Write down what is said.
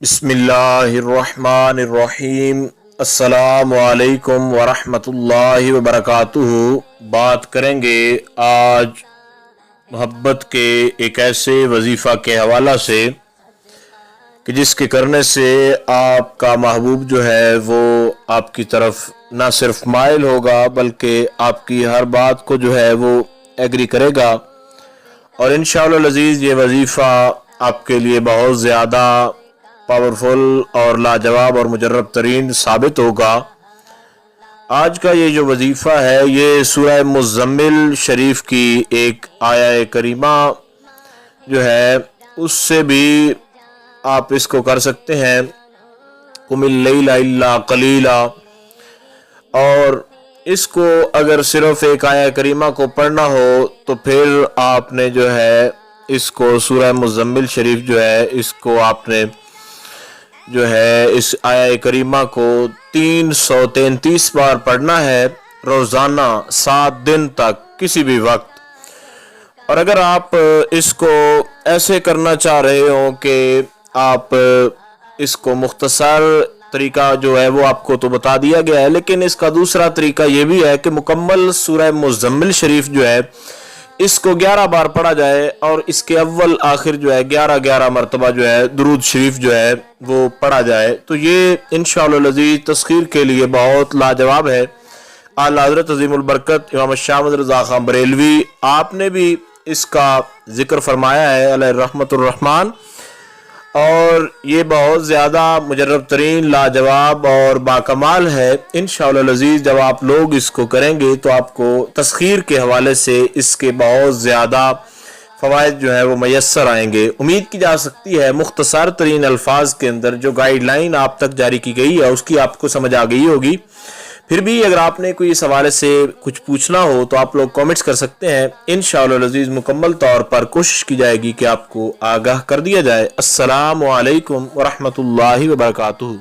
बिस्मिल्लाहिर्रहमानिर्रहीम। अस्सलाम वालेकुम वरहमतुल्लाहि वबरकातुहू। बात करेंगे आज मुहब्बत के एक ऐसे वजीफ़ा के हवाला से कि जिसके करने से आपका महबूब जो है वो आपकी तरफ ना सिर्फ माइल होगा बल्कि आपकी हर बात को जो है वो एग्री करेगा। और इंशाअल्लाह अज़ीज़ ये वजीफ़ा आपके लिए बहुत ज़्यादा पावरफुल और लाजवाब और मुजर्रब तरीन साबित होगा। आज का ये जो वजीफ़ा है ये सूरह मुज़म्मिल शरीफ की एक आया करीमा जो है उससे भी आप इसको कर सकते हैं। कुमिल लैला इल्ला कलीला। और इसको अगर सिर्फ एक आया करीमा को पढ़ना हो तो फिर आपने जो है इसको सूरह मुज़म्मिल शरीफ जो है इसको आपने जो है इस आया करीमा को 333 बार पढ़ना है रोज़ाना 7 दिन तक किसी भी वक्त। और अगर आप इसको ऐसे करना चाह रहे हो कि आप इसको मुख्तसर तरीका जो है वो आपको तो बता दिया गया है, लेकिन इसका दूसरा तरीका ये भी है कि मुकम्मल सूरह मुज़म्मिल शरीफ जो है इसको 11 बार पढ़ा जाए और इसके अव्वल आखिर जो है 11 मरतबा जो है दुरूद शरीफ जो है वो पढ़ा जाए। तो ये इंशाअल्लाह अज़ीज़ तस्खीर के लिए बहुत लाजवाब है। आला हज़रत अज़ीमुल बरकत इमाम शाह रज़ा खान बरेलवी आपने भी इसका जिक्र फरमाया है अलैहि रहमतुर रहमान। और ये बहुत ज़्यादा मुजर्रब तरीन लाजवाब और बाकमाल है। इंशाअल्लाह अज़ीज़ जब आप लोग इसको करेंगे तो आपको तस्खीर के हवाले से इसके बहुत ज़्यादा फ़वाइद जो है वो मैसर आएंगे। उम्मीद की जा सकती है मुख्तसर तरीन अल्फाज के अंदर जो गाइडलाइन आप तक जारी की गई है उसकी आपको समझ आ गई होगी। फिर भी अगर आपने कोई इस हवाले से कुछ पूछना हो तो आप लोग कमेंट्स कर सकते हैं। इंशाअल्लाह अज़ीज़ मुकम्मल तौर पर कोशिश की जाएगी कि आपको आगाह कर दिया जाए। अस्सलामु अलैकुम वरहमतुल्लाहि वबरकातुहू।